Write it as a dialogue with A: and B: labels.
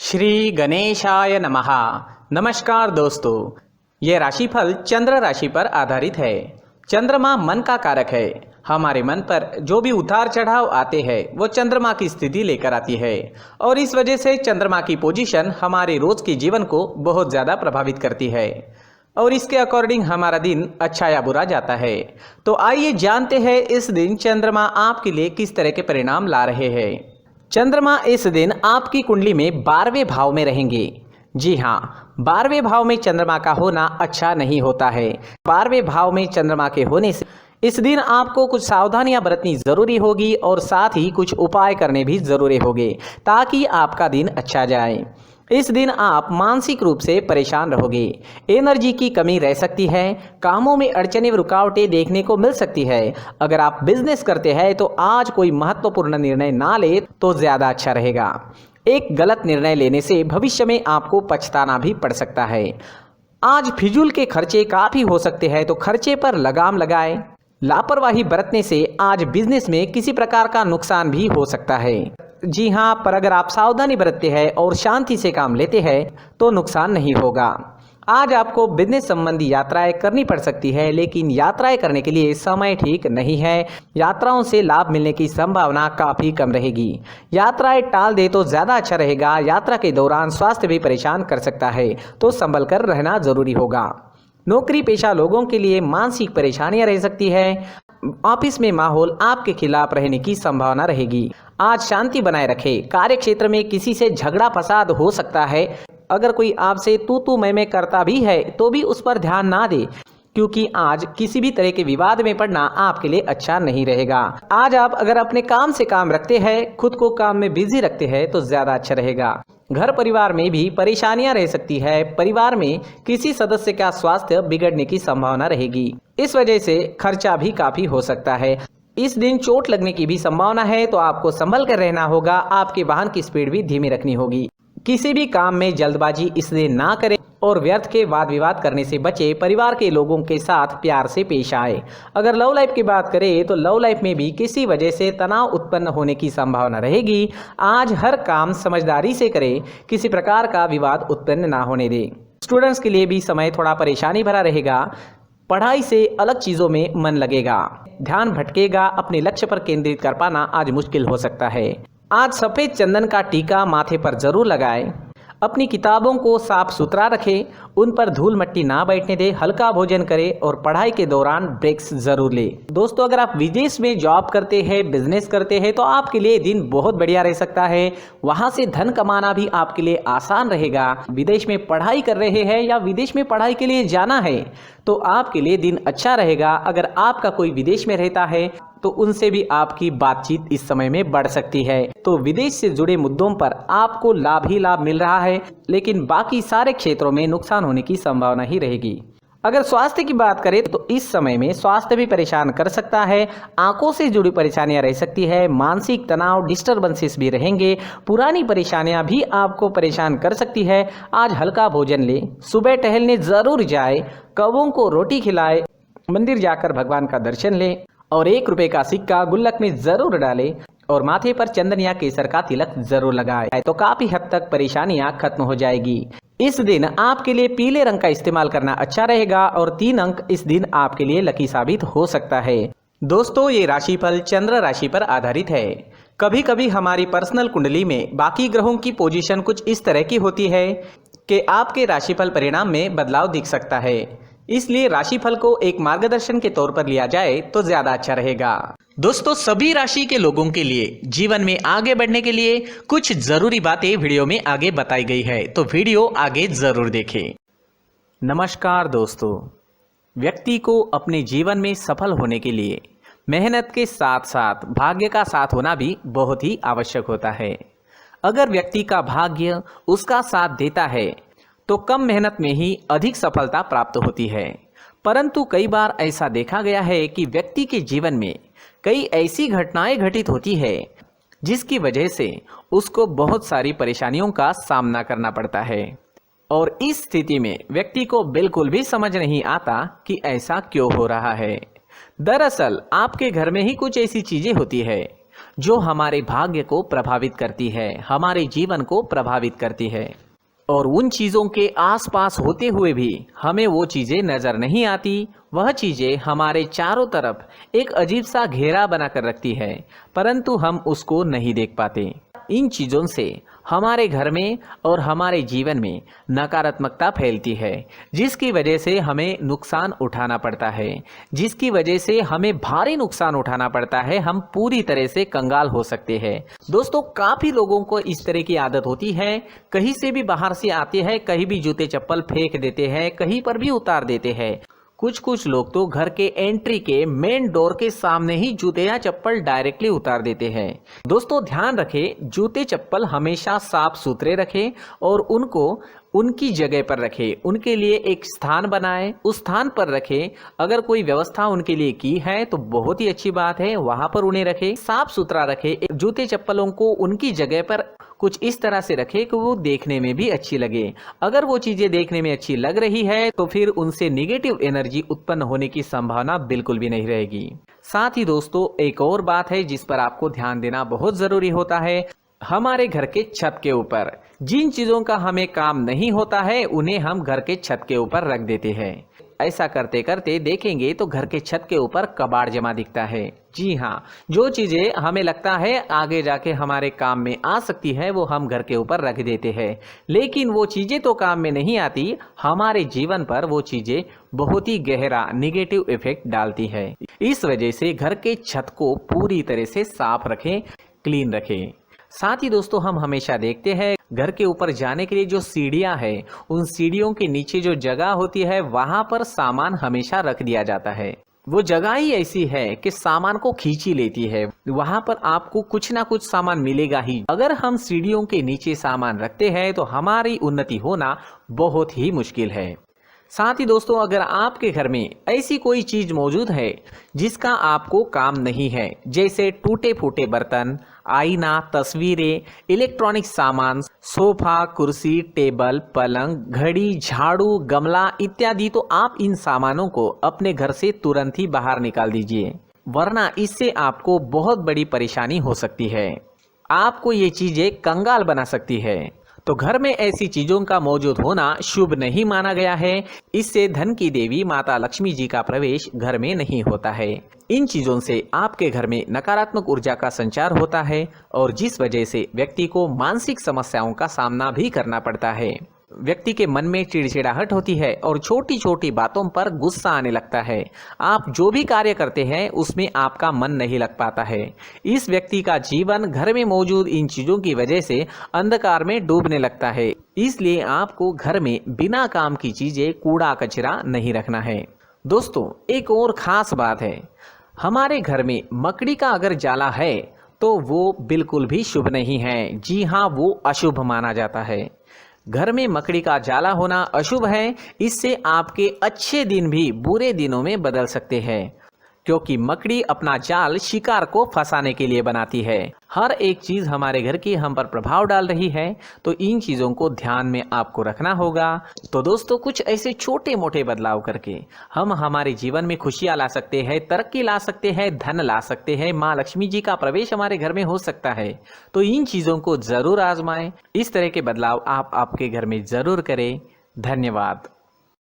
A: श्री गणेशाय नमः। नमस्कार दोस्तों, ये राशिफल चंद्र राशि पर आधारित है। चंद्रमा मन का कारक है। हमारे मन पर जो भी उतार चढ़ाव आते हैं वो चंद्रमा की स्थिति लेकर आती है और इस वजह से चंद्रमा की पोजीशन हमारे रोज के जीवन को बहुत ज़्यादा प्रभावित करती है और इसके अकॉर्डिंग हमारा दिन अच्छा या बुरा जाता है। तो आइए जानते हैं इस दिन चंद्रमा आपके लिए किस तरह के परिणाम ला रहे हैं। चंद्रमा इस दिन आपकी कुंडली में 12वें भाव में रहेंगे। जी हाँ, 12वें भाव में चंद्रमा का होना अच्छा नहीं होता है। 12वें भाव में चंद्रमा के होने से इस दिन आपको कुछ सावधानियां बरतनी जरूरी होगी और साथ ही कुछ उपाय करने भी जरूरी होंगे ताकि आपका दिन अच्छा जाए। इस दिन आप मानसिक रूप से परेशान रहोगे, एनर्जी की कमी रह सकती है, कामों में अड़चनें रुकावटें देखने को मिल सकती है। अगर आप बिजनेस करते हैं तो आज कोई महत्वपूर्ण निर्णय ना ले तो ज़्यादा अच्छा रहेगा। एक गलत निर्णय लेने से भविष्य में आपको पछताना भी पड़ सकता है। आज फिजूल के खर्चे काफ़ी हो सकते हैं, तो खर्चे पर लगाम लगाएं। लापरवाही बरतने से आज बिजनेस में किसी प्रकार का नुकसान भी हो सकता है। जी हाँ, पर अगर आप सावधानी बरतते हैं और शांति से काम लेते हैं तो नुकसान नहीं होगा। आज आपको बिजनेस संबंधी यात्राएं करनी पड़ सकती है, लेकिन यात्राएं करने के लिए समय ठीक नहीं है। यात्राओं से लाभ मिलने की संभावना काफ़ी कम रहेगी। यात्राएं टाल दे तो ज़्यादा अच्छा रहेगा। यात्रा के दौरान स्वास्थ्य भी परेशान कर सकता है, तो संभल कर रहना जरूरी होगा। नौकरी पेशा लोगों के लिए मानसिक परेशानियां रह सकती है। ऑफिस में माहौल आपके खिलाफ रहने की संभावना रहेगी। आज शांति बनाए रखें। कार्य क्षेत्र में किसी से झगड़ा फसाद हो सकता है। अगर कोई आपसे तू मैं करता भी है तो भी उस पर ध्यान ना दे, क्योंकि आज किसी भी तरह के विवाद में पड़ना आपके लिए अच्छा नहीं रहेगा। आज आप अगर अपने काम से काम रखते हैं, खुद को काम में बिजी रखते हैं तो ज्यादा अच्छा रहेगा। घर परिवार में भी परेशानियां रह सकती है। परिवार में किसी सदस्य का स्वास्थ्य बिगड़ने की संभावना रहेगी। इस वजह से खर्चा भी काफी हो सकता है। इस दिन चोट लगने की भी संभावना है, तो आपको संभल कर रहना होगा। आपके वाहन की स्पीड भी धीमी रखनी होगी। किसी भी काम में जल्दबाजी इस दिन ना करें और व्यर्थ के वाद विवाद करने से बचे। परिवार के लोगों के साथ प्यार से पेश आए। अगर लव लाइफ की बात करें तो लव लाइफ में भी किसी वजह से तनाव उत्पन्न होने की संभावना रहेगी। आज हर काम समझदारी से करें, किसी प्रकार का विवाद उत्पन्न ना होने दें। स्टूडेंट्स के लिए भी समय थोड़ा परेशानी भरा रहेगा। पढ़ाई से अलग चीज़ों में मन लगेगा, ध्यान भटकेगा। अपने लक्ष्य पर केंद्रित कर पाना आज मुश्किल हो सकता है। आज सफ़ेद चंदन का टीका माथे पर जरूर लगाएं। अपनी किताबों को साफ सुथरा रखें, उन पर धूल मिट्टी ना बैठने दें। हल्का भोजन करें और पढ़ाई के दौरान ब्रेक्स जरूर लें। दोस्तों, अगर आप विदेश में जॉब करते हैं, बिजनेस करते हैं तो आपके लिए दिन बहुत बढ़िया रह सकता है। वहां से धन कमाना भी आपके लिए आसान रहेगा। विदेश में पढ़ाई कर रहे हैं या विदेश में पढ़ाई के लिए जाना है तो आपके लिए दिन अच्छा रहेगा। अगर आपका कोई विदेश में रहता है तो उनसे भी आपकी बातचीत इस समय में बढ़ सकती है। तो विदेश से जुड़े मुद्दों पर आपको लाभ ही लाभ मिल रहा है, लेकिन बाकी सारे क्षेत्रों में नुकसान होने की संभावना ही रहेगी। अगर स्वास्थ्य की बात करें तो इस समय में स्वास्थ्य भी परेशान कर सकता है। आंखों से जुड़ी परेशानियां रह सकती है। मानसिक तनाव, डिस्टर्बेंसेस भी रहेंगे। पुरानी परेशानियां भी आपको परेशान कर सकती है। आज हल्का भोजन ले, सुबह टहलने जरूर जाए, कौवों को रोटी खिलाए, मंदिर जाकर भगवान का दर्शन लें और 1 रुपए का सिक्का गुल्लक में जरूर डालें और माथे पर चंदन या केसर का तिलक जरूर लगाएं, तो काफी हद तक परेशानियां खत्म हो जाएगी। इस दिन आपके लिए पीले रंग का इस्तेमाल करना अच्छा रहेगा और 3 अंक इस दिन आपके लिए लकी साबित हो सकता है। दोस्तों, ये राशिफल चंद्र राशि पर आधारित है। कभी कभी हमारी पर्सनल कुंडली में बाकी ग्रहों की पोजीशन कुछ इस तरह की होती है कि आपके राशिफल परिणाम में बदलाव दिख सकता है। इसलिए राशिफल को एक मार्गदर्शन के तौर पर लिया जाए तो ज्यादा अच्छा रहेगा। दोस्तों, सभी राशि के लोगों के लिए जीवन में आगे बढ़ने के लिए कुछ जरूरी बातें वीडियो में आगे बताई गई है, तो वीडियो आगे जरूर देखें। नमस्कार दोस्तों, व्यक्ति को अपने जीवन में सफल होने के लिए मेहनत के साथ साथ भाग्य का साथ होना भी बहुत ही आवश्यक होता है। अगर व्यक्ति का भाग्य उसका साथ देता है तो कम मेहनत में ही अधिक सफलता प्राप्त होती है। परंतु कई बार ऐसा देखा गया है कि व्यक्ति के जीवन में कई ऐसी घटनाएं घटित होती है जिसकी वजह से उसको बहुत सारी परेशानियों का सामना करना पड़ता है और इस स्थिति में व्यक्ति को बिल्कुल भी समझ नहीं आता कि ऐसा क्यों हो रहा है। दरअसल आपके घर में ही कुछ ऐसी चीजें होती है जो हमारे भाग्य को प्रभावित करती है, हमारे जीवन को प्रभावित करती है। और उन चीज़ों के आसपास होते हुए भी हमें वो चीज़ें नज़र नहीं आती। वह चीज़ें हमारे चारों तरफ एक अजीब सा घेरा बनाकर रखती है, परंतु हम उसको नहीं देख पाते। इन चीज़ों से हमारे घर में और हमारे जीवन में नकारात्मकता फैलती है, जिसकी वजह से हमें नुकसान उठाना पड़ता है, जिसकी वजह से हमें भारी नुकसान उठाना पड़ता है। हम पूरी तरह से कंगाल हो सकते हैं। दोस्तों, काफ़ी लोगों को इस तरह की आदत होती है, कहीं से भी बाहर से आते हैं, कहीं भी जूते चप्पल फेंक देते हैं, कहीं पर भी उतार देते हैं। कुछ लोग तो घर के एंट्री के मेन डोर के सामने ही जूते या चप्पल डायरेक्टली उतार देते हैं। दोस्तों, ध्यान रखें, जूते चप्पल हमेशा साफ सुथरे रखें और उनको उनकी जगह पर रखें। उनके लिए एक स्थान बनाएं, उस स्थान पर रखें। अगर कोई व्यवस्था उनके लिए की है तो बहुत ही अच्छी बात है, वहां पर उन्हें रखें, साफ सुथरा रखें। जूते चप्पलों को उनकी जगह पर कुछ इस तरह से रखें कि वो देखने में भी अच्छी लगे। अगर वो चीजें देखने में अच्छी लग रही है तो फिर उनसे निगेटिव एनर्जी उत्पन्न होने की संभावना बिल्कुल भी नहीं रहेगी। साथ ही दोस्तों, एक और बात है जिस पर आपको ध्यान देना बहुत जरूरी होता है। हमारे घर के छत के ऊपर जिन चीजों का हमें काम नहीं होता है, उन्हें हम घर के छत के ऊपर रख देते हैं। ऐसा करते करते देखेंगे तो घर के छत के ऊपर कबाड़ जमा दिखता है। जी हाँ, जो चीजें हमें लगता है आगे जाके हमारे काम में आ सकती है, वो हम घर के ऊपर रख देते हैं, लेकिन वो चीजें तो काम में नहीं आती। हमारे जीवन पर वो चीजें बहुत ही गहरा निगेटिव इफेक्ट डालती है। इस वजह से घर के छत को पूरी तरह से साफ रखें, क्लीन रखें। साथ ही दोस्तों, हम हमेशा देखते हैं घर के ऊपर जाने के लिए जो सीढ़ियां हैं, उन सीढ़ियों के नीचे जो जगह होती है वहां पर सामान हमेशा रख दिया जाता है। वो जगह ही ऐसी है कि सामान को खींच ही लेती है। वहां पर आपको कुछ ना कुछ सामान मिलेगा ही। अगर हम सीढ़ियों के नीचे सामान रखते हैं तो हमारी उन्नति होना बहुत ही मुश्किल है। साथ ही दोस्तों, अगर आपके घर में ऐसी कोई चीज मौजूद है जिसका आपको काम नहीं है, जैसे टूटे फूटे बर्तन, आईना, तस्वीरें, इलेक्ट्रॉनिक सामान, सोफा, कुर्सी, टेबल, पलंग, घड़ी, झाड़ू, गमला इत्यादि, तो आप इन सामानों को अपने घर से तुरंत ही बाहर निकाल दीजिए, वरना इससे आपको बहुत बड़ी परेशानी हो सकती है। आपको ये चीजें कंगाल बना सकती है। तो घर में ऐसी चीजों का मौजूद होना शुभ नहीं माना गया है। इससे धन की देवी माता लक्ष्मी जी का प्रवेश घर में नहीं होता है। इन चीजों से आपके घर में नकारात्मक ऊर्जा का संचार होता है और जिस वजह से व्यक्ति को मानसिक समस्याओं का सामना भी करना पड़ता है। व्यक्ति के मन में चिड़चिड़ाहट होती है और छोटी छोटी बातों पर गुस्सा आने लगता है। आप जो भी कार्य करते हैं उसमें आपका मन नहीं लग पाता है। इस व्यक्ति का जीवन घर में मौजूद इन चीजों की वजह से अंधकार में डूबने लगता है। इसलिए आपको घर में बिना काम की चीजें, कूड़ा कचरा नहीं रखना है। दोस्तों, एक और खास बात है, हमारे घर में मकड़ी का अगर जाला है तो वो बिल्कुल भी शुभ नहीं है। जी हाँ, वो अशुभ माना जाता है। घर में मकड़ी का जाला होना अशुभ है। इससे आपके अच्छे दिन भी बुरे दिनों में बदल सकते हैं, क्योंकि मकड़ी अपना जाल शिकार को फंसाने के लिए बनाती है। हर एक चीज हमारे घर की हम पर प्रभाव डाल रही है, तो इन चीजों को ध्यान में आपको रखना होगा। तो दोस्तों, कुछ ऐसे छोटे मोटे बदलाव करके हम हमारे जीवन में खुशियां ला सकते हैं, तरक्की ला सकते हैं, धन ला सकते हैं, माँ लक्ष्मी जी का प्रवेश हमारे घर में हो सकता है। तो इन चीजों को जरूर आजमाएं। इस तरह के बदलाव आप आपके घर में जरूर करें। धन्यवाद।